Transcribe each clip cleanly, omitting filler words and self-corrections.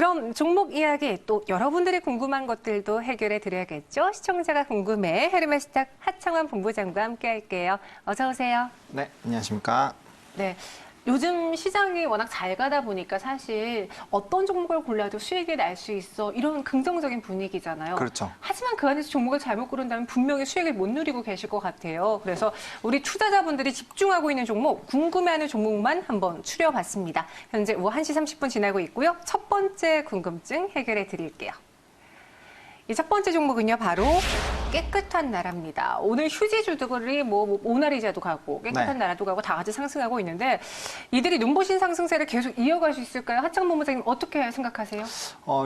그럼 종목 이야기 또 여러분들이 궁금한 것들도 해결해 드려야겠죠. 시청자가 궁금해 헤르메스탁 하창원 본부장과 함께 할게요. 어서 오세요. 네, 안녕하십니까. 네. 요즘 시장이 워낙 잘 가다 보니까 사실 어떤 종목을 골라도 수익이 날 수 있어 이런 긍정적인 분위기잖아요. 그렇죠. 하지만 그 안에서 종목을 잘못 고른다면 분명히 수익을 못 누리고 계실 것 같아요. 그래서 우리 투자자분들이 집중하고 있는 종목, 궁금해하는 종목만 한번 추려봤습니다. 현재 오후 1시 30분 지나고 있고요. 첫 번째 궁금증 해결해 드릴게요. 이 첫 번째 종목은요, 바로 깨끗한 나라입니다. 오늘 휴지주들이 모나리자도 가고 깨끗한 나라도 가고 다 같이 상승하고 있는데 이들이 눈부신 상승세를 계속 이어갈 수 있을까요? 하창 본부장님 어떻게 생각하세요?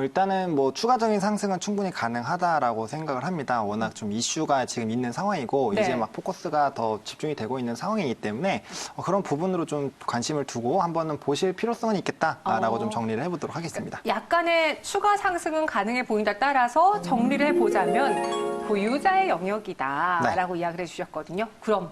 일단은 추가적인 상승은 충분히 가능하다라고 생각을 합니다. 워낙 좀 이슈가 지금 있는 상황이고 네. 이제 막 포커스가 더 집중이 되고 있는 상황이기 때문에 그런 부분으로 좀 관심을 두고 한번은 보실 필요성은 있겠다라고 좀 정리를 해보도록 하겠습니다. 약간의 추가 상승은 가능해 보인다 따라서 정리를 해보자면 보유자의 영역이다라고 이야기를 해주셨거든요. 그럼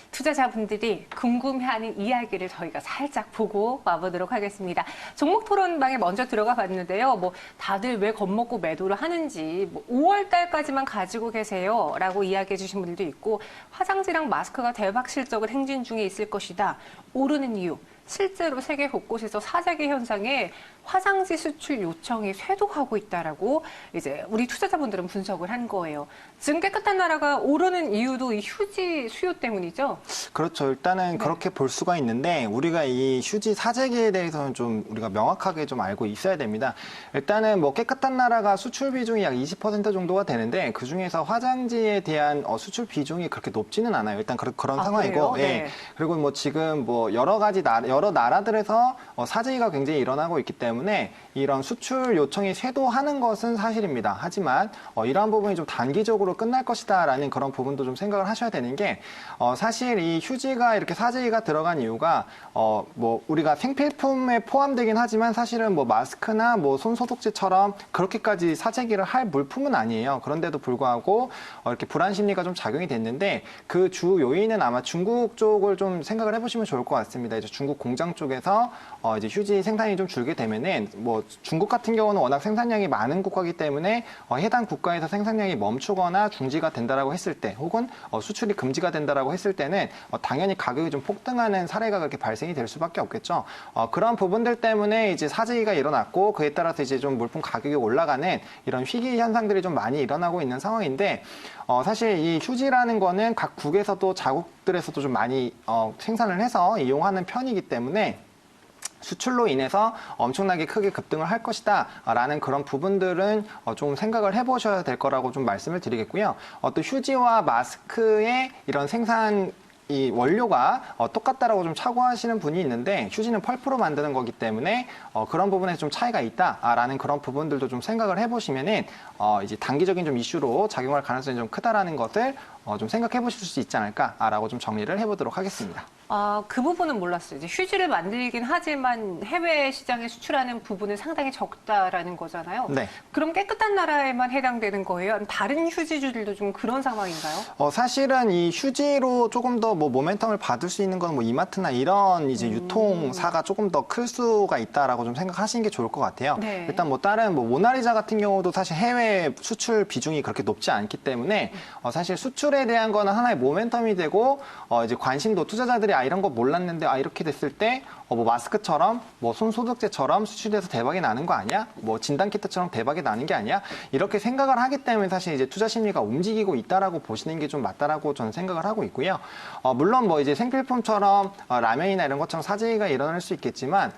투자자분들이 궁금해하는 이야기를 저희가 살짝 보고 와보도록 하겠습니다. 종목 토론방에 먼저 들어가 봤는데요. 다들 왜 겁먹고 매도를 하는지 5월 달까지만 가지고 계세요 라고 이야기해 주신 분들도 있고 화장지랑 마스크가 대박 실적을 행진 중에 있을 것이다. 오르는 이유. 실제로 세계 곳곳에서 사재기 현상에 화장지 수출 요청이 쇄도하고 있다라고 이제 우리 투자자분들은 분석을 한 거예요. 지금 깨끗한 나라가 오르는 이유도 이 휴지 수요 때문이죠? 그렇죠. 일단은 그렇게 볼 수가 있는데 우리가 이 휴지 사재기에 대해서는 좀 우리가 명확하게 좀 알고 있어야 됩니다. 일단은 깨끗한 나라가 수출 비중이 약 20% 정도가 되는데 그 중에서 화장지에 대한 수출 비중이 그렇게 높지는 않아요. 일단 그런 상황이고, 그래요? 예. 네. 그리고 지금 여러 나라들에서 사재기가 굉장히 일어나고 있기 때문에 이런 수출 요청이 쇄도하는 것은 사실입니다. 하지만 이러한 부분이 좀 단기적으로 끝날 것이다라는 그런 부분도 좀 생각을 하셔야 되는 게 사실 이 휴지가 이렇게 사재기가 들어간 이유가 우리가 생필품에 포함되긴 하지만 사실은 마스크나 손소독제처럼 그렇게까지 사재기를 할 물품은 아니에요. 그런데도 불구하고 이렇게 불안 심리가 좀 작용이 됐는데 그 주 요인은 아마 중국 쪽을 좀 생각을 해보시면 좋을 것 같습니다. 이제 중국 공장 쪽에서 이제 휴지 생산이 좀 줄게 되면은 중국 같은 경우는 워낙 생산량이 많은 국가이기 때문에 해당 국가에서 생산량이 멈추거나 중지가 된다라고 했을 때 혹은 수출이 금지가 된다라고 했을 때는 당연히 가격이 좀 폭등하는 사례가 그렇게 발생이 될 수밖에 없겠죠. 그런 부분들 때문에 이제 사재기가 일어났고 그에 따라서 이제 좀 물품 가격이 올라가는 이런 희귀 현상들이 좀 많이 일어나고 있는 상황인데 사실 이 휴지라는 거는 각 국에서도 자국들에서도 좀 많이 생산을 해서 이용하는 편이기 때문에 수출로 인해서 엄청나게 크게 급등을 할 것이다 라는 그런 부분들은 좀 생각을 해보셔야 될 거라고 좀 말씀을 드리겠고요. 또 휴지와 마스크의 이런 생산 이 원료가 똑같다라고 좀 착오하시는 분이 있는데 휴지는 펄프로 만드는 거기 때문에 그런 부분에서 좀 차이가 있다라는 그런 부분들도 좀 생각을 해보시면은 이제 단기적인 좀 이슈로 작용할 가능성이 좀 크다라는 것을 좀 생각해 보실 수 있지 않을까라고 좀 정리를 해보도록 하겠습니다. 그 부분은 몰랐어요. 이제 휴지를 만들긴 하지만 해외 시장에 수출하는 부분은 상당히 적다라는 거잖아요. 네. 그럼 깨끗한 나라에만 해당되는 거예요? 아니면 다른 휴지주들도 좀 그런 상황인가요? 사실은 이 휴지로 조금 더 모멘텀을 받을 수 있는 건 이마트나 이런 이제 유통사가 조금 더 클 수가 있다라고 좀 생각하시는 게 좋을 것 같아요. 네. 일단 다른 모나리자 같은 경우도 사실 해외 수출 비중이 그렇게 높지 않기 때문에 사실 수출에 대한 거는 하나의 모멘텀이 되고 이제 관심도 투자자들이 이런 거 몰랐는데 이렇게 됐을 때 마스크처럼 손소독제처럼 수출돼서 대박이 나는 거 아니야? 진단키트처럼 대박이 나는 게 아니야? 이렇게 생각을 하기 때문에 사실 이제 투자 심리가 움직이고 있다라고 보시는 게 좀 맞다라고 저는 생각을 하고 있고요. 물론 이제 생필품처럼 라면이나 이런 것처럼 사재기가 일어날 수 있겠지만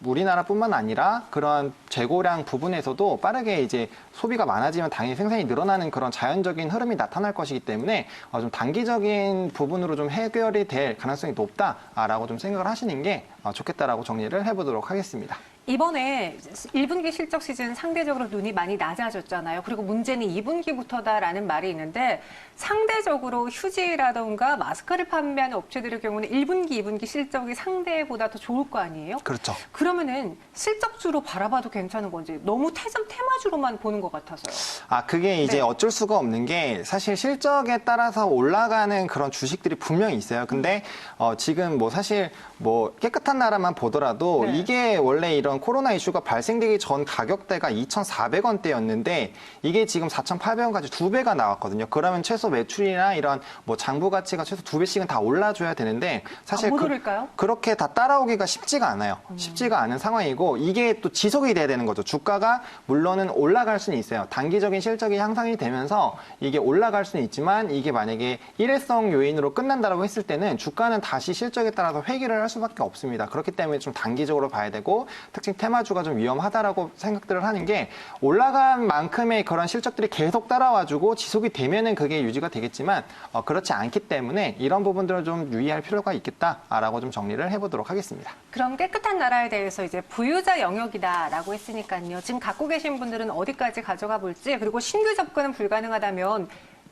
우리나라뿐만 아니라 그런 재고량 부분에서도 빠르게 이제 소비가 많아지면 당연히 생산이 늘어나는 그런 자연적인 흐름이 나타날 것이기 때문에 좀 단기적인 부분으로 좀 해결이 될 가능성이 높다라고 좀 생각을 하시는 게 좋겠다라고 정리를 해보도록 하겠습니다. 이번에 1분기 실적 시즌 상대적으로 눈이 많이 낮아졌잖아요. 그리고 문제는 2분기부터다라는 말이 있는데 상대적으로 휴지라던가 마스크를 판매하는 업체들의 경우는 1분기, 2분기 실적이 상대보다 더 좋을 거 아니에요? 그렇죠. 그러면은 실적주로 바라봐도 괜찮은 건지 너무 테마주로만 보는 것 같아서요. 그게 이제 네. 어쩔 수가 없는 게 사실 실적에 따라서 올라가는 그런 주식들이 분명히 있어요. 근데 지금 사실 깨끗한 나라만 보더라도 네. 이게 원래 이런 이런 코로나 이슈가 발생되기 전 가격대가 2,400원대였는데 이게 지금 4,800원까지 2배가 나왔거든요. 그러면 최소 매출이나 이런 뭐 장부 가치가 최소 2배씩은 다 올라줘야 되는데 사실 못 오를까요? 그렇게 다 따라오기가 쉽지가 않아요. 쉽지가 않은 상황이고 이게 또 지속이 돼야 되는 거죠. 주가가 물론은 올라갈 수는 있어요. 단기적인 실적이 향상이 되면서 이게 올라갈 수는 있지만 이게 만약에 일회성 요인으로 끝난다라고 했을 때는 주가는 다시 실적에 따라서 회귀를 할 수밖에 없습니다. 그렇기 때문에 좀 단기적으로 봐야 되고 특징 테마주가 좀 위험하다라고 생각들을 하는 게 올라간 만큼의 그런 실적들이 계속 따라와주고 지속이 되면은 그게 유지가 되겠지만 그렇지 않기 때문에 이런 부분들을 좀 유의할 필요가 있겠다라고 좀 정리를 해보도록 하겠습니다. 그럼 깨끗한 나라에 대해서 이제 부유자 영역이다라고 했으니까요. 지금 갖고 계신 분들은 어디까지 가져가 볼지, 그리고 신규 접근은 불가능하다면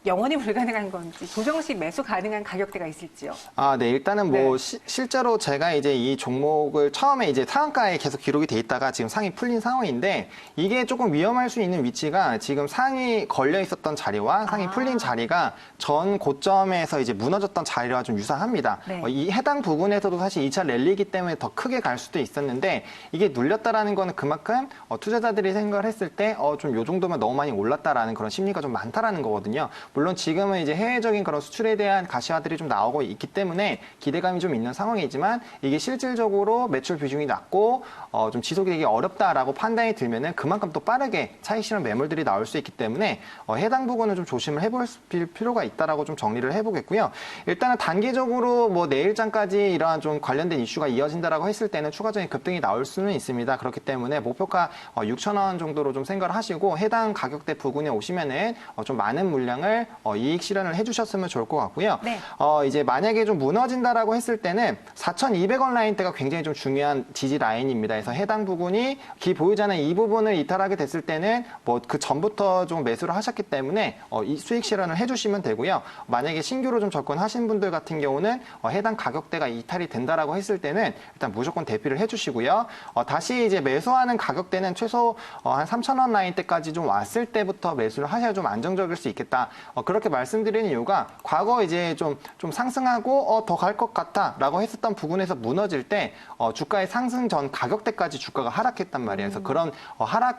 영원히 불가능한 건지, 조정시 매수 가능한 가격대가 있을지요? 네, 일단은 뭐 실제로 제가 이제 이 종목을 처음에 이제 상한가에 계속 기록이 돼 있다가 지금 상이 풀린 상황인데 이게 조금 위험할 수 있는 위치가 지금 상이 걸려 있었던 자리와 상이 풀린 자리가 전 고점에서 이제 무너졌던 자리와 좀 유사합니다. 네. 이 해당 부분에서도 사실 2차 랠리이기 때문에 더 크게 갈 수도 있었는데 이게 눌렸다라는 거는 그만큼 투자자들이 생각을 했을 때 좀 요 정도면 너무 많이 올랐다라는 그런 심리가 좀 많다라는 거거든요. 물론 지금은 이제 해외적인 그런 수출에 대한 가시화들이 좀 나오고 있기 때문에 기대감이 좀 있는 상황이지만 이게 실질적으로 매출 비중이 낮고 좀 지속이 되기 어렵다라고 판단이 들면은 그만큼 또 빠르게 차익 실현 매물들이 나올 수 있기 때문에 해당 부분은 좀 조심을 해볼 필요가 있다라고 좀 정리를 해보겠고요. 일단은 단기적으로 뭐 내일장까지 이러한 좀 관련된 이슈가 이어진다라고 했을 때는 추가적인 급등이 나올 수는 있습니다. 그렇기 때문에 목표가 6,000원 정도로 좀 생각을 하시고 해당 가격대 부근에 오시면은 좀 많은 물량을 이익 실현을 해주셨으면 좋을 것 같고요. 네. 이제 만약에 좀 무너진다라고 했을 때는 4,200원 라인대가 굉장히 좀 중요한 지지 라인입니다. 그래서 해당 부분이 기보유자는 이 부분을 이탈하게 됐을 때는 뭐 그 전부터 좀 매수를 하셨기 때문에 이 수익 실현을 해주시면 되고요. 만약에 신규로 좀 접근하신 분들 같은 경우는 해당 가격대가 이탈이 된다라고 했을 때는 일단 무조건 대피를 해주시고요. 다시 이제 매수하는 가격대는 최소 한 3,000원 라인대까지 좀 왔을 때부터 매수를 하셔야 좀 안정적일 수 있겠다. 그렇게 말씀드리는 이유가 과거 이제 좀 상승하고 더 갈 것 같다라고 했었던 부분에서 무너질 때 주가의 상승 전 가격대까지 주가가 하락했단 말이에요. 그래서 그런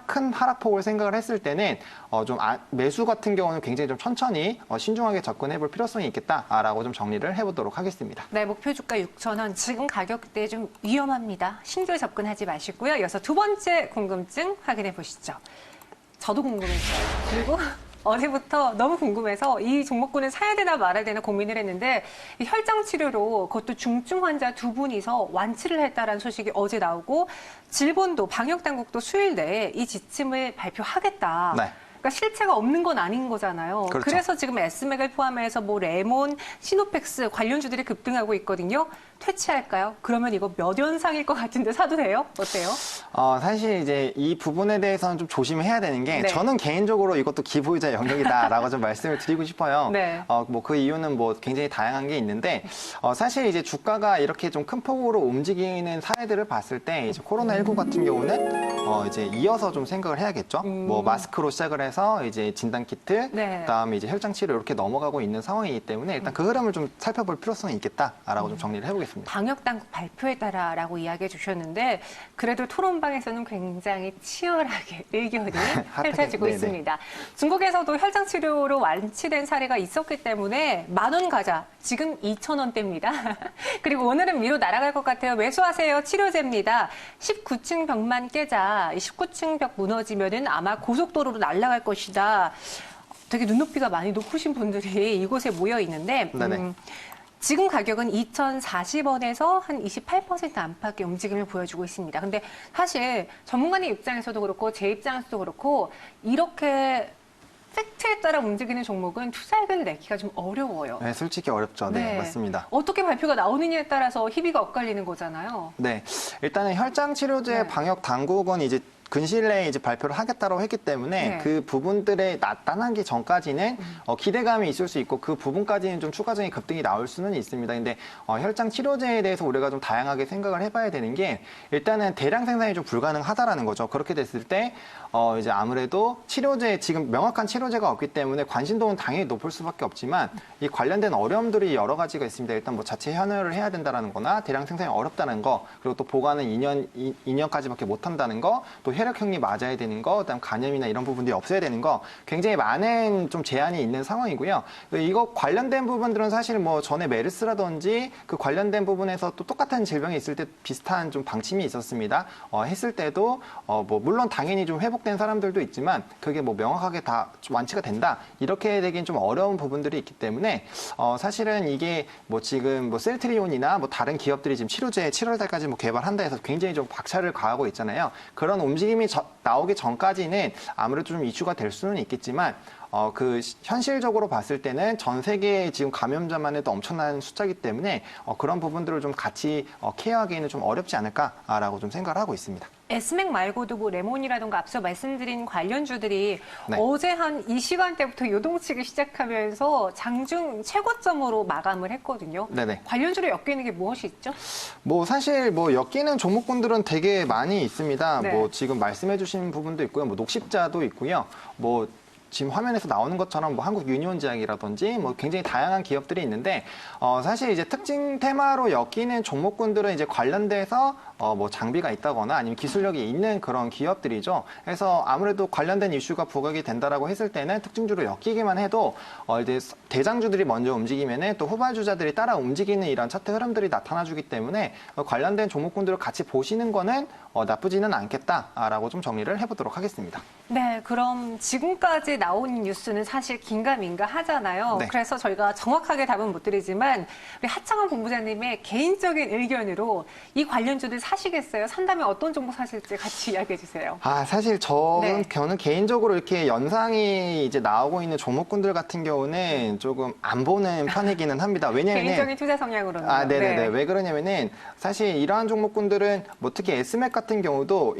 큰 하락폭을 생각을 했을 때는 매수 같은 경우는 굉장히 좀 천천히 신중하게 접근해 볼 필요성이 있겠다라고 좀 정리를 해보도록 하겠습니다. 네, 목표 주가 6,000원. 지금 가격대 좀 위험합니다. 신규 접근하지 마시고요. 이어서 두 번째 궁금증 확인해 보시죠. 저도 궁금했어요. 그리고 어제부터 너무 궁금해서 이 종목군을 사야 되나 말아야 되나 고민을 했는데 이 혈장 치료로 그것도 중증 환자 두 분이서 완치를 했다라는 소식이 어제 나오고 질본도 방역 당국도 수요일 내에 이 지침을 발표하겠다. 네. 그러니까 실체가 없는 건 아닌 거잖아요. 그렇죠. 그래서 지금 에스맥을 포함해서 뭐 레몬, 시노펙스 관련주들이 급등하고 있거든요. 퇴치할까요? 그러면 이거 몇 연상일 것 같은데 사도 돼요? 어때요? 사실 이제 이 부분에 대해서는 좀 조심해야 되는 게 네. 저는 개인적으로 이것도 기보유자 영역이다라고 좀 말씀을 드리고 싶어요. 네. 뭐 그 이유는 뭐 굉장히 다양한 게 있는데 사실 이제 주가가 이렇게 좀 큰 폭으로 움직이는 사례들을 봤을 때 이제 코로나19 같은 경우는 이제 이어서 좀 생각을 해야겠죠. 뭐 마스크로 시작을 해서 이제 진단 키트, 네. 그다음에 이제 혈장 치료 이렇게 넘어가고 있는 상황이기 때문에 일단 그 흐름을 좀 살펴볼 필요성이 있겠다라고 좀 정리를 해보겠습니다. 방역 당국 발표에 따라라고 이야기해 주셨는데 그래도 토론방에서는 굉장히 치열하게 의견이 펼쳐지고 네네. 있습니다. 중국에서도 혈장 치료로 완치된 사례가 있었기 때문에 10,000원 가자. 지금 2,000원대입니다. 그리고 오늘은 위로 날아갈 것 같아요. 매수하세요. 치료제입니다. 19층 벽만 깨자. 이 19층 벽 무너지면은 아마 고속도로로 날아갈 것이다. 되게 눈높이가 많이 높으신 분들이 이곳에 모여 있는데 네네. 지금 가격은 2,040원에서 한 28% 안팎의 움직임을 보여주고 있습니다. 근데 사실 전문가님 입장에서도 그렇고 제 입장에서도 그렇고 이렇게 팩트에 따라 움직이는 종목은 투자액을 내기가 좀 어려워요. 네, 솔직히 어렵죠. 네, 맞습니다. 어떻게 발표가 나오느냐에 따라서 희비가 엇갈리는 거잖아요. 네, 일단은 혈장 치료제 네. 방역 당국은 이제 근시일 내에 이제 발표를 하겠다고 했기 때문에 네. 그 부분들에 나타나기 전까지는 기대감이 있을 수 있고 그 부분까지는 좀 추가적인 급등이 나올 수는 있습니다. 근데 혈장 치료제에 대해서 우리가 좀 다양하게 생각을 해봐야 되는 게 일단은 대량 생산이 좀 불가능하다라는 거죠. 그렇게 됐을 때 이제 아무래도 치료제 지금 명확한 치료제가 없기 때문에 관심도는 당연히 높을 수밖에 없지만 이 관련된 어려움들이 여러 가지가 있습니다. 일단 뭐 자체 현혈을 해야 된다는 거나 대량 생산이 어렵다는 거, 그리고 또 보관은 2년까지밖에 못 한다는 거, 또 혈액형이 맞아야 되는 거, 그다음 간염이나 이런 부분들이 없어야 되는 거, 굉장히 많은 좀 제한이 있는 상황이고요. 이거 관련된 부분들은 사실 뭐 전에 메르스라든지 그 관련된 부분에서 또 똑같은 질병이 있을 때 비슷한 좀 방침이 있었습니다. 했을 때도 뭐 물론 당연히 좀 회복된 사람들도 있지만 그게 뭐 명확하게 다 완치가 된다 이렇게 되긴 좀 어려운 부분들이 있기 때문에 사실은 이게 뭐 지금 뭐 셀트리온이나 뭐 다른 기업들이 지금 치료제 7월 달까지 뭐 개발한다 해서 굉장히 좀 박차를 가하고 있잖아요. 그런 움직임이 나오기 전까지는 아무래도 좀 이슈가 될 수는 있겠지만 그 현실적으로 봤을 때는 전 세계의 지금 감염자만 해도 엄청난 숫자이기 때문에 그런 부분들을 좀 같이 케어하기에는 좀 어렵지 않을까라고 좀 생각을 하고 있습니다. 에스맥 말고도 뭐 레몬이라든가 앞서 말씀드린 관련주들이 네. 어제 한 이 시간대부터 요동치기 시작하면서 장중 최고점으로 마감을 했거든요. 네네. 관련주로 엮이는 게 무엇이 있죠? 뭐 사실 뭐 엮이는 종목군들은 되게 많이 있습니다. 네. 뭐 지금 말씀해주신 부분도 있고요. 뭐 녹십자도 있고요. 뭐 지금 화면에서 나오는 것처럼 뭐 한국 유니온제약이라든지 뭐 굉장히 다양한 기업들이 있는데 사실 이제 특징 테마로 엮이는 종목군들은 이제 관련돼서 뭐 장비가 있다거나 아니면 기술력이 있는 그런 기업들이죠. 그래서 아무래도 관련된 이슈가 부각이 된다라고 했을 때는 특징주로 엮이기만 해도 이제 대장주들이 먼저 움직이면은 또 후발주자들이 따라 움직이는 이런 차트 흐름들이 나타나주기 때문에 관련된 종목군들을 같이 보시는 거는 나쁘지는 않겠다라고 좀 정리를 해보도록 하겠습니다. 네, 그럼 지금까지 나온 뉴스는 사실 긴가민가 하잖아요. 네. 그래서 저희가 정확하게 답은 못 드리지만 우리 하창원 본부장님의 개인적인 의견으로 이 관련주들 사시겠어요? 산다면 어떤 종목 사실지 같이 이야기해 주세요. 사실 저는 개인적으로 이렇게 연상이 이제 나오고 있는 종목군들 같은 경우는 조금 안 보는 편이기는 합니다. 왜냐면은 개인적인 투자 성향으로는. 네네네. 네. 왜 그러냐면은 사실 이러한 종목군들은 뭐 특히 에스맥 같은 경우도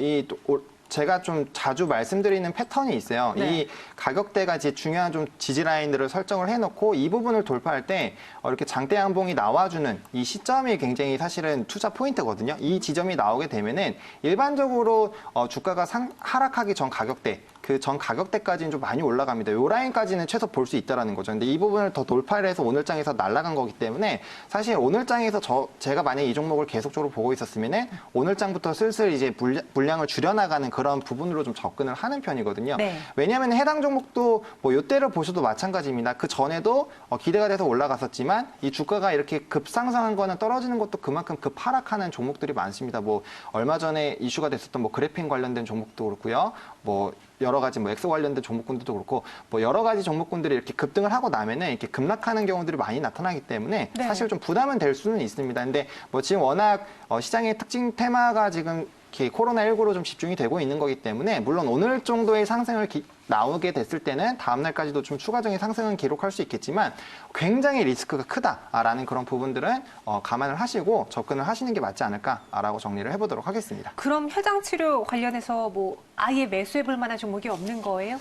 제가 좀 자주 말씀드리는 패턴이 있어요. 네. 이 가격대가 이제 중요한 좀 지지 라인들을 설정을 해놓고 이 부분을 돌파할 때 이렇게 장대 양봉이 나와주는 이 시점이 굉장히 사실은 투자 포인트거든요. 이 지점이 나오게 되면은 일반적으로 주가가 하락하기 전 가격대, 그 전 가격대까지는 좀 많이 올라갑니다. 요 라인까지는 최소 볼 수 있다라는 거죠. 근데 이 부분을 더 돌파를 해서 오늘 장에서 날아간 거기 때문에 사실 오늘 장에서 제가 만약에 이 종목을 계속적으로 보고 있었으면은 오늘 장부터 슬슬 이제 물량을 줄여나가는 그런 부분으로 좀 접근을 하는 편이거든요. 네. 왜냐하면 해당 종목도 뭐 요때를 보셔도 마찬가지입니다. 그 전에도 기대가 돼서 올라갔었지만 이 주가가 이렇게 급상승한 거는 떨어지는 것도 그만큼 급하락하는 종목들이 많습니다. 뭐 얼마 전에 이슈가 됐었던 뭐 그래핀 관련된 종목도 그렇고요. 뭐 여러 가지 뭐 엑소 관련된 종목군들도 그렇고 뭐 여러 가지 종목군들이 이렇게 급등을 하고 나면은 이렇게 급락하는 경우들이 많이 나타나기 때문에 네. 사실 좀 부담은 될 수는 있습니다. 근데 뭐 지금 워낙 시장의 특징 테마가 지금 이렇게 코로나19로 좀 집중이 되고 있는 거기 때문에 물론 오늘 정도의 상승을 나오게 됐을 때는 다음 날까지도 좀 추가적인 상승은 기록할 수 있겠지만 굉장히 리스크가 크다라는 그런 부분들은 감안을 하시고 접근을 하시는 게 맞지 않을까라고 정리를 해보도록 하겠습니다. 그럼 혈장 치료 관련해서 뭐 아예 매수해 볼 만한 종목이 없는 거예요?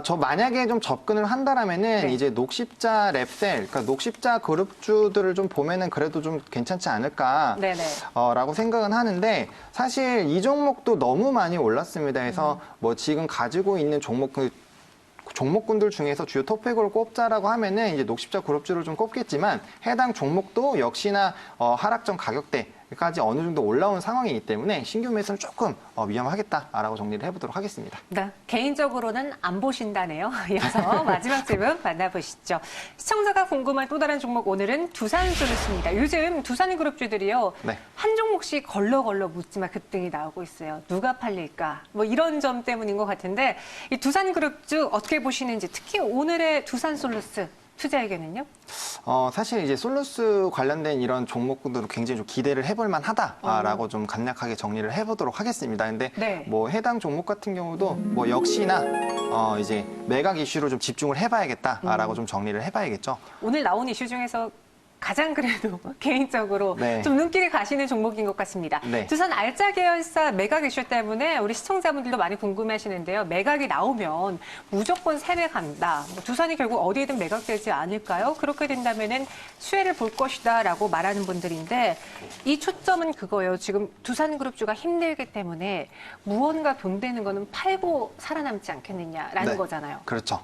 저 만약에 좀 접근을 한다라면은 네. 이제 녹십자 랩셀, 그러니까 녹십자 그룹주들을 좀 보면은 그래도 좀 괜찮지 않을까. 네네. 라고 생각은 하는데 사실 이 종목도 너무 많이 올랐습니다. 그래서 뭐 지금 가지고 있는 종목군들 중에서 주요 톱픽으로 꼽자라고 하면은 이제 녹십자 그룹주를 좀 꼽겠지만 해당 종목도 역시나 하락전 가격대까지 어느 정도 올라온 상황이기 때문에 신규 매수는 조금 위험하겠다라고 정리를 해보도록 하겠습니다. 네, 개인적으로는 안 보신다네요. 이어서 마지막 질문 만나보시죠. 시청자가 궁금한 또 다른 종목 오늘은 두산솔루스입니다. 요즘 두산그룹주들이요. 네. 한 종목씩 걸러 묻지만 급등이 나오고 있어요. 누가 팔릴까? 뭐 이런 점 때문인 것 같은데 이 두산그룹주 어떻게 보시는지 특히 오늘의 두산솔루스 투자 의견은요? 사실 이제 솔루스 관련된 이런 종목들도 굉장히 좀 기대를 해볼 만하다라고 좀 간략하게 정리를 해보도록 하겠습니다. 근데 네. 뭐 해당 종목 같은 경우도 뭐 역시나 이제 매각 이슈로 좀 집중을 해봐야겠다라고 좀 정리를 해봐야겠죠. 오늘 나온 이슈 중에서 가장 그래도 개인적으로 네. 좀 눈길이 가시는 종목인 것 같습니다. 네. 두산 알짜 계열사 매각 이슈 때문에 우리 시청자분들도 많이 궁금해하시는데요. 매각이 나오면 무조건 세매간다. 두산이 결국 어디에든 매각되지 않을까요? 그렇게 된다면은 수혜를 볼 것이다라고 말하는 분들인데 이 초점은 그거예요. 지금 두산그룹주가 힘들기 때문에 무언가 돈 되는 거는 팔고 살아남지 않겠느냐라는 네. 거잖아요. 그렇죠.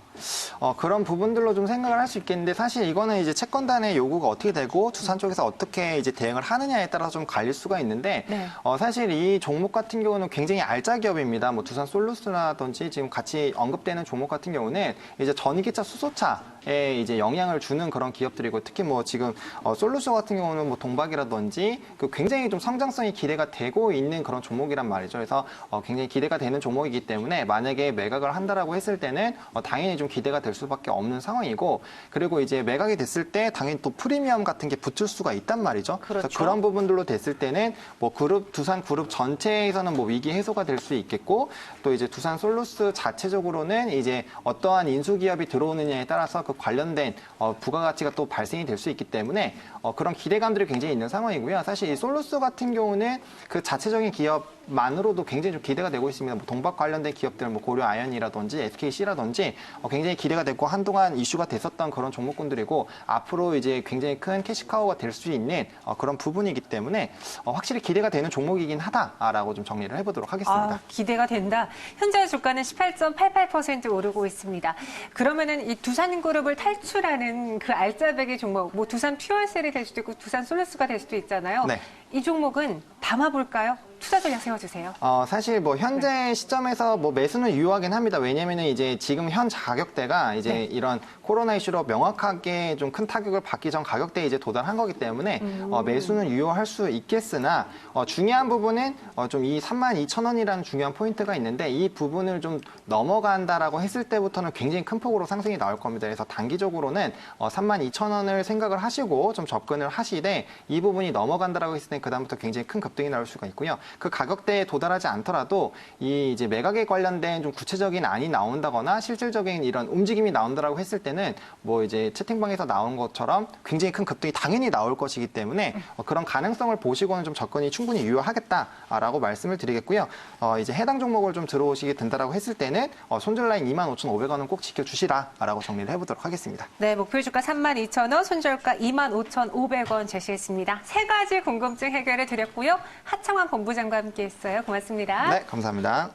그런 부분들로 좀 생각을 할 수 있겠는데 사실 이거는 이제 채권단의 요구가 어떻게 되고 두산 쪽에서 어떻게 이제 대응을 하느냐에 따라서 좀 갈릴 수가 있는데 네. 사실 이 종목 같은 경우는 굉장히 알짜 기업입니다. 뭐 두산 솔루스라든지 지금 같이 언급되는 종목 같은 경우는 이제 전기차 수소차에 이제 영향을 주는 그런 기업들이고 특히 뭐 지금 솔루스 같은 경우는 뭐 동박이라든지 그 굉장히 좀 성장성이 기대가 되고 있는 그런 종목이란 말이죠. 그래서 굉장히 기대가 되는 종목이기 때문에 만약에 매각을 한다라고 했을 때는 당연히 좀 기대가 될 수밖에 없는 상황이고 그리고 이제 매각이 됐을 때 당연히 또 프리미엄 같은 게 붙을 수가 있단 말이죠. 그렇죠. 그래서 그런 부분들로 됐을 때는 뭐 두산 그룹 전체에서는 뭐 위기 해소가 될 수 있겠고 또 이제 두산 솔루스 자체적으로는 이제 어떠한 인수 기업이 들어오느냐에 따라서 그 관련된 부가가치가 또 발생이 될 수 있기 때문에 그런 기대감들이 굉장히 있는 상황이고요. 사실 이 솔루스 같은 경우는 그 자체적인 기업만으로도 굉장히 좀 기대가 되고 있습니다. 뭐 동박 관련된 기업들, 뭐 고려 아연이라든지 SKC라든지 굉장히 기대가 됐고 한동안 이슈가 됐었던 그런 종목군들이고 앞으로 이제 굉장히 큰 캐시카우가 될 수 있는 그런 부분이기 때문에 확실히 기대가 되는 종목이긴 하다라고 좀 정리를 해보도록 하겠습니다. 기대가 된다. 현재 주가는 18.88% 오르고 있습니다. 그러면은 이 두산그룹을 탈출하는 그 알짜배기 종목, 뭐 두산 퓨어셀이 될 수도 있고 두산 솔루스가 될 수도 있잖아요. 네. 이 종목은 담아볼까요? 투자 전략 세워주세요. 사실 뭐 현재 시점에서 뭐 매수는 유효하긴 합니다. 왜냐면은 이제 지금 현 가격대가 이제 네. 이런 코로나 이슈로 명확하게 좀 큰 타격을 받기 전 가격대에 이제 도달한 거기 때문에 매수는 유효할 수 있겠으나 중요한 부분은 좀 이 32,000원이라는 중요한 포인트가 있는데 이 부분을 좀 넘어간다라고 했을 때부터는 굉장히 큰 폭으로 상승이 나올 겁니다. 그래서 단기적으로는 32,000원을 생각을 하시고 좀 접근을 하시되 이 부분이 넘어간다라고 했을 때 그다음부터 굉장히 큰 급등이 나올 수가 있고요. 그 가격대에 도달하지 않더라도 이 이제 매각에 관련된 좀 구체적인 안이 나온다거나 실질적인 이런 움직임이 나온다라고 했을 때는 뭐 이제 채팅방에서 나온 것처럼 굉장히 큰 급등이 당연히 나올 것이기 때문에 그런 가능성을 보시고는 좀 접근이 충분히 유효하겠다라고 말씀을 드리겠고요. 이제 해당 종목을 좀 들어오시게 된다라고 했을 때는 손절 라인 25,500원은 꼭 지켜주시라라고 정리를 해보도록 하겠습니다. 네, 목표 주가 32,000원, 손절가 25,500원 제시했습니다. 세 가지 궁금증 해결해 드렸고요. 하창환 본부장과 함께했어요. 고맙습니다. 네, 감사합니다.